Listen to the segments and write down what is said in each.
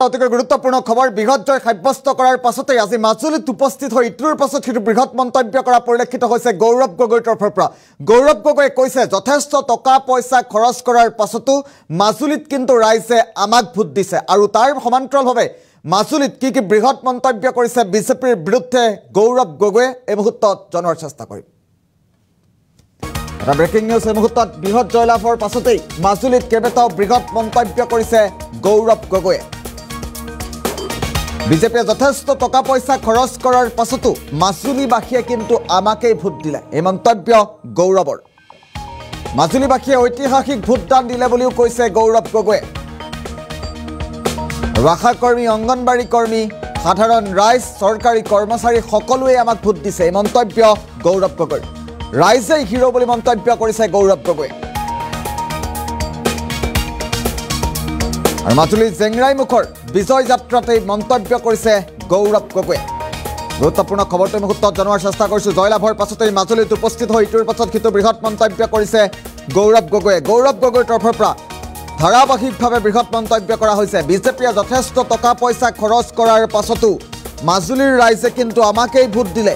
অতিকৈ গুৰুত্বপূৰ্ণ খবৰ বৃহৎ জয় সাব্যস্ত কৰাৰ পাছতে আজি মাজুলীত উপস্থিত হৈ ইটোৰ পাছত সিটো বৃহৎ মন্তব্য কৰা পৰিলক্ষিত হৈছে গৌৰৱ গগৈৰ তৰফৰ পৰা। গৌৰৱ গগৈয়ে কৈছে যথেষ্ট টকা পইচা খৰচ কৰাৰ পাছতো মাজুলীত কিন্তু ৰাইজে আমাক ভোট দিছে আৰু তাৰ সমান্তৰালভাৱে মাজুলীত কি বৃহৎ মন্তব্য কৰিছে বিজেপিৰ বিৰুদ্ধে গৌৰৱ গগৈয়ে এই মুহূৰ্তত জনোৱাৰ চেষ্টা কৰিম। এটা ব্ৰেকিং নিউজ এই মুহূৰ্তত বৃহৎ জয়লাভৰ পাছতেই মাজুলীত কেইবাটাও বৃহৎ মন্তব্য কৰিছে গৌৰৱ গগৈয়ে। বিজেপিয়ে যথেষ্ট টকা পইচা খৰচ কৰাৰ পাছতো মাজুলীবাসীয়ে কিন্তু আমাকেই ভোট দিলে এই মন্তব্য গৌৰৱৰ। মাজুলীবাসীয়ে ঐতিহাসিক ভোটদান দিলে বুলিও কৈছে গৌৰৱ গগৈয়ে। আশা কৰ্মী অংগনবাড়ী কৰ্মী সাধাৰণ ৰাইজ চৰকাৰী কৰ্মচাৰী সকলোৱে আমাক ভোট দিছে এই মন্তব্য গৌৰৱ গগৈৰ। ৰাইজেই হিৰো বুলি মন্তব্য কৰিছে গৌৰৱ গগৈয়ে। আৰু মাজুলীৰ জেংৰাইমুখৰ বিজয় যাত্ৰাতেই মন্তব্য কৰিছে গৌৰৱ গগৈয়ে। গুৰুত্বপূৰ্ণ খবৰটো মুহূৰ্তত জনোৱাৰ চেষ্টা কৰিছোঁ। জয়লাভৰ পাছতেই মাজুলীত উপস্থিত হৈ ইটোৰ পাছত সিটো বৃহৎ মন্তব্য কৰিছে গৌৰৱ গগৈয়ে। গৌৰৱ গগৈৰ তৰফৰ পৰা ধাৰাবাহিকভাৱে বৃহৎ মন্তব্য কৰা হৈছে। বিজেপিয়ে যথেষ্ট টকা পইচা খৰচ কৰাৰ পাছতো মাজুলীৰ ৰাইজে কিন্তু আমাকেই ভোট দিলে।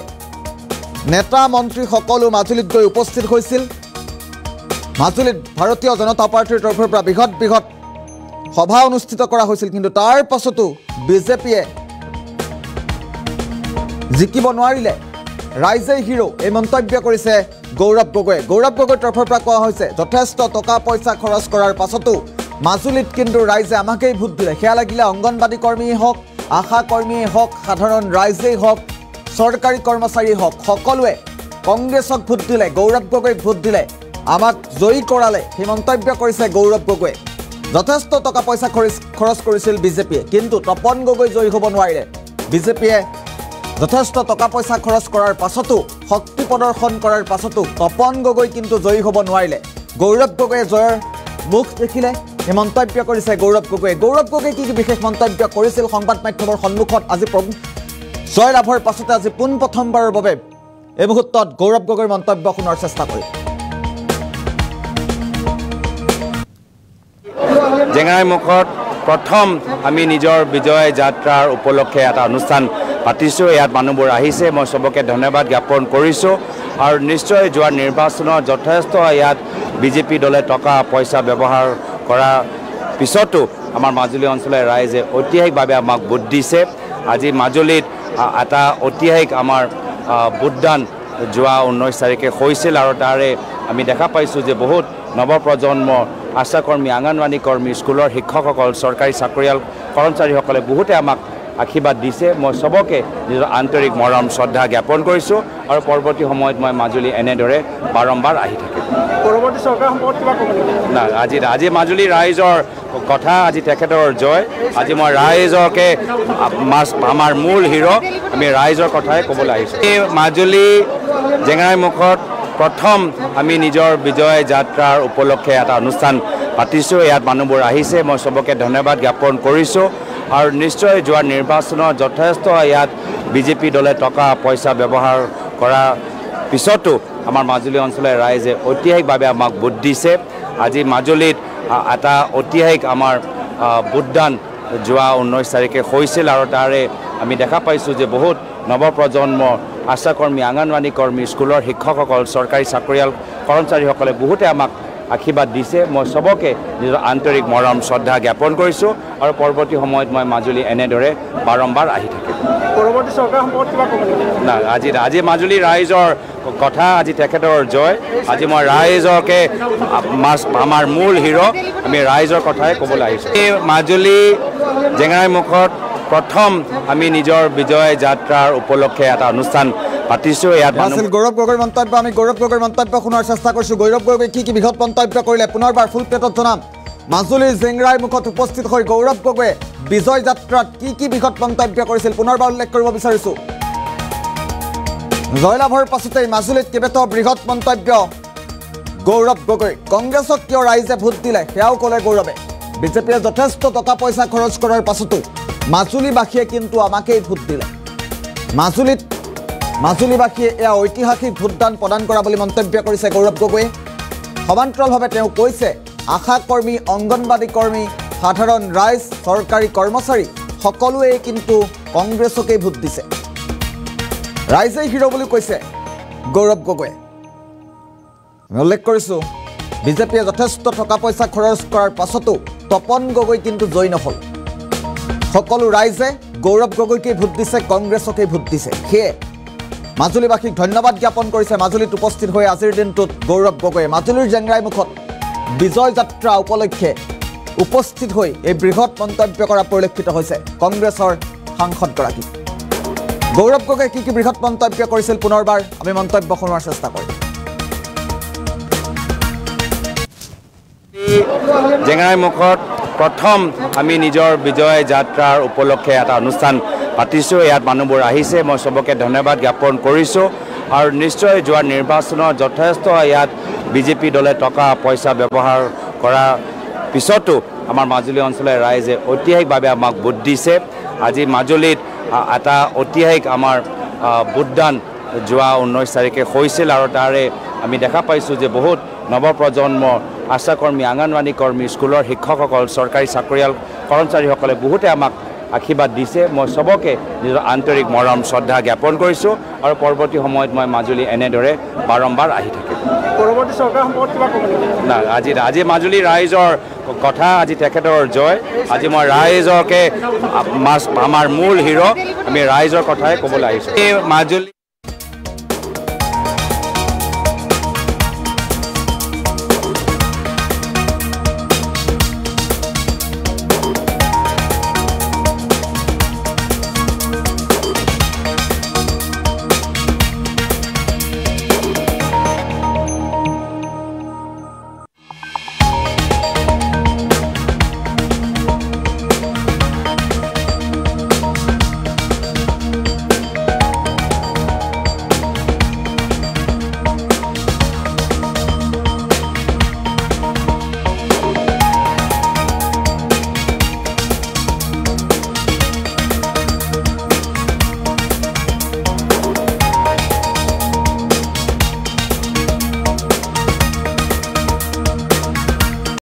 নেতা মন্ত্ৰী সকলো মাজুলীত গৈ উপস্থিত হৈছিল। মাজুলীত ভাৰতীয় জনতা পাৰ্টীৰ তৰফৰ পৰা বৃহৎ সভা অনুষ্ঠিত কৰা হৈছিল, কিন্তু তাৰ পাছতো বিজেপিয়ে জিকিব নোৱাৰিলে। ৰাইজেই হিৰো এই মন্তব্য কৰিছে গৌৰৱ গগৈয়ে। গৌৰৱ গগৈৰ তৰফৰ পৰা কোৱা হৈছে যথেষ্ট টকা পইচা খৰচ কৰাৰ পাছতো মাজুলীত কিন্তু ৰাইজে আমাকেই ভোট দিলে। সেয়া লাগিলে অংগনবাড়ী কৰ্মীয়েই হওক, আশা কৰ্মীয়েই হওক, সাধাৰণ ৰাইজেই হওক, চৰকাৰী কৰ্মচাৰীয়েই হওক, সকলোৱে কংগ্ৰেছক ভোট দিলে, গৌৰৱ গগৈক ভোট দিলে, আমাক জয়ী কৰালে সেই মন্তব্য কৰিছে গৌৰৱ গগৈয়ে। যথেষ্ট টকা পইচা খৰচ কৰিছিল বিজেপিয়ে, কিন্তু তপন গগৈ জয়ী হ'ব নোৱাৰিলে। বিজেপিয়ে যথেষ্ট টকা পইচা খৰচ কৰাৰ পাছতো শক্তি প্ৰদৰ্শন কৰাৰ পাছতো তপন গগৈ কিন্তু জয়ী হ'ব নোৱাৰিলে। গৌৰৱ গগৈয়ে জয়ৰ মুখ দেখিলে এই মন্তব্য কৰিছে গৌৰৱ গগৈয়ে। গৌৰৱ গগৈয়ে কি বিশেষ মন্তব্য কৰিছিল সংবাদ মাধ্যমৰ সন্মুখত আজি জয়লাভৰ পাছতে আজি পোনপ্ৰথমবাৰৰ বাবে এই মুহূৰ্তত গৌৰৱ গগৈৰ মন্তব্য শুনাৰ চেষ্টা কৰিম। জেংৰাইমুখত প্ৰথম আমি নিজৰ বিজয় যাত্ৰাৰ উপলক্ষে এটা অনুষ্ঠান পাতিছোঁ। ইয়াত মানুহবোৰ আহিছে, মই চবকে ধন্যবাদ জ্ঞাপন কৰিছোঁ। আৰু নিশ্চয় যোৱা নিৰ্বাচনত যথেষ্ট ইয়াত বিজেপি দলে টকা পইচা ব্যৱহাৰ কৰাৰ পিছতো আমাৰ মাজুলী অঞ্চলৰ ৰাইজে ঐতিহাসিকভাৱে আমাক ভোট দিছে। আজি মাজুলীত এটা ঐতিহাসিক আমাৰ ভোটদান যোৱা 19 তাৰিখে হৈছিল আৰু তাৰে আমি দেখা পাইছোঁ যে বহুত নৱপ্ৰজন্মৰ আশাকৰ্মী, অংগনবাড়ী কৰ্মী, স্কুলৰ শিক্ষকসকল, চৰকাৰী চাকৰিয়াল কৰ্মচাৰীসকলে বহুতে আমাক আশীৰ্বাদ দিছে। মই চবকে নিজৰ আন্তৰিক মৰম শ্ৰদ্ধা জ্ঞাপন কৰিছোঁ আৰু পৰৱৰ্তী সময়ত মই মাজুলী এনেদৰে বাৰম্বাৰ আহি থাকিম। পৰৱৰ্তী চৰকাৰ সম্পৰ্কত কিবা ক'ব নেকি? নাই, আজি মাজুলী ৰাইজৰ কথা, আজি তেখেতৰ জয়। আজি মই ৰাইজকে আমাৰ মূল হিৰো, আমি ৰাইজৰ কথাই ক'বলৈ আহিছোঁ। এই মাজুলী জেংৰাইমুখত প্ৰথম আমি নিজৰ বিজয় যাত্ৰাৰ উপলক্ষে এটা অনুষ্ঠান পাতিছোঁ। ইয়াত মানুহবোৰ আহিছে, মই চবকে ধন্যবাদ জ্ঞাপন কৰিছোঁ। আৰু নিশ্চয় যোৱা নিৰ্বাচনত যথেষ্ট ইয়াত বিজেপি দলে টকা পইচা ব্যৱহাৰ কৰাৰ পিছতো আমাৰ মাজুলী অঞ্চলৰ ৰাইজে ঐতিহাসিকভাৱে আমাক ভোট দিছে। আজি মাজুলীত এটা ঐতিহাসিক আমাৰ ভোটদান যোৱা 19 তাৰিখে হৈছিল আৰু তাৰে আমি দেখা পাইছোঁ যে বহুত নৱপ্ৰজন্মৰ আশাকৰ্মী, অংগনবাড়ী কৰ্মী, স্কুলৰ শিক্ষকসকল, চৰকাৰী চাকৰিয়াল কৰ্মচাৰীসকলে বহুতে আমাক আশীৰ্বাদ দিছে। মই চবকে নিজৰ আন্তৰিক মৰম শ্ৰদ্ধা জ্ঞাপন কৰিছোঁ আৰু পৰৱৰ্তী সময়ত মই মাজুলী এনেদৰে বাৰম্বাৰ আহি থাকিম। পৰৱৰ্তী চৰকাৰ সম্পৰ্কত কিবা ক'ব নেকি? নাই, আজি মাজুলী ৰাইজৰ কথা, আজি তেখেতৰ জয়। আজি মই ৰাইজকে আমাৰ মূল হিৰো, আমি ৰাইজৰ কথাই ক'বলৈ আহিছোঁ। এই মাজুলী জেংৰাইমুখত প্ৰথম আমি নিজৰ বিজয় যাত্ৰাৰ উপলক্ষে এটা অনুষ্ঠান পাতিছোঁ। ইয়াত আছিল গৌৰৱ গগৈৰ মন্তব্য। আমি গৌৰৱ গগৈৰ মন্তব্য শুনাৰ চেষ্টা কৰিছোঁ। গৌৰৱ গগৈ কি বৃহৎ মন্তব্য কৰিলে পুনৰবাৰ ফুল প্লেটত জনাম। মাজুলীৰ জেংৰাইমুখত উপস্থিত হৈ গৌৰৱ গগৈয়ে বিজয় যাত্ৰাত কি বৃহৎ মন্তব্য কৰিছিল পুনৰবাৰ উল্লেখ কৰিব বিচাৰিছোঁ। জয়লাভৰ পাছতেই মাজুলীত কেইবাটাও বৃহৎ মন্তব্য গৌৰৱ গগৈ। কংগ্ৰেছক কিয় ৰাইজে ভোট দিলে সেয়াও ক'লে গৌৰৱে। বিজেপিয়ে যথেষ্ট টকা পইচা খৰচ কৰাৰ পাছতো মাজুলীবাসীয়ে কিন্তু আমাকেই ভোট দিলে। মাজুলীবাসীয়ে এয়া ঐতিহাসিক ভোটদান প্ৰদান কৰা বুলি মন্তব্য কৰিছে গৌৰৱ গগৈয়ে। সমান্তৰালভাৱে তেওঁ কৈছে আশা কৰ্মী, অংগনবাড়ী কৰ্মী, সাধাৰণ ৰাইজ চৰকাৰী কৰ্মচাৰী সকলোৱে কিন্তু কংগ্ৰেছকেই ভোট দিছে ৰাইজেই হিৰো বুলি কৈছে গৌৰৱ গগৈয়ে আমি উল্লেখ কৰিছোঁ বিজেপিয়ে যথেষ্ট টকা পইচা খৰচ কৰাৰ পাছতো তপন গগৈ কিন্তু জয়ী নহ'ল সকলো ৰাইজে গৌৰৱ গগৈকেই ভোট দিছে কংগ্ৰেছকেই ভোট দিছে সেয়ে মাজুলীবাসীক ধন্যবাদ জ্ঞাপন কৰিছে মাজুলীত উপস্থিত হৈ আজিৰ দিনটোত গৌৰৱ গগৈয়ে মাজুলীৰ জেংৰাইমুখত বিজয় যাত্ৰা উপলক্ষে উপস্থিত হৈ এই বৃহৎ মন্তব্য কৰা পৰিলক্ষিত হৈছে কংগ্ৰেছৰ সাংসদগৰাকী গৌৰৱ গগৈয়ে কি বৃহৎ মন্তব্য কৰিছিল পুনৰবাৰ আমি মন্তব্য শুনোৱাৰ চেষ্টা কৰিম জেংৰাইমুখত প্ৰথম আমি নিজৰ বিজয় যাত্ৰাৰ উপলক্ষে এটা অনুষ্ঠান পাতিছোঁ ইয়াত মানুহবোৰ আহিছে মই সবকে ধন্যবাদ জ্ঞাপন কৰিছোঁ আৰু নিশ্চয় যোৱা নিৰ্বাচনত যথেষ্ট ইয়াত বিজেপি দলে টকা পইচা ব্যৱহাৰ কৰাৰ পিছতো আমাৰ মাজুলী অঞ্চলৰ ৰাইজে ঐতিহাসিকভাৱে আমাক ভোট দিছে আজি মাজুলীত এটা ঐতিহাসিক আমাৰ ভোটদান যোৱা 19 তাৰিখে হৈছিল আৰু তাৰে আমি দেখা পাইছোঁ যে বহুত নৱপ্ৰজন্মৰ আশাকৰ্মী অংগনৱাড়ী কৰ্মী স্কুলৰ শিক্ষকসকল চৰকাৰী চাকৰিয়াল কৰ্মচাৰীসকলে বহুতে আমাক আশীৰ্বাদ দিছে মই সবকে নিজৰ আন্তৰিক মৰম শ্ৰদ্ধা জ্ঞাপন কৰিছোঁ আৰু পৰৱৰ্তী সময়ত মই মাজুলী এনেদৰে বাৰম্বাৰ আহি থাকিম পৰৱৰ্তী চৰকাৰ সম্পৰ্কত কিবা ক'ব নেকি না আজি মাজুলী ৰাইজৰ কথা আজি তেখেতৰ জয় আজি মই ৰাইজকে আমাৰ মূল হিৰো আমি ৰাইজৰ কথাই ক'বলৈ আহিছোঁ এই মাজুলী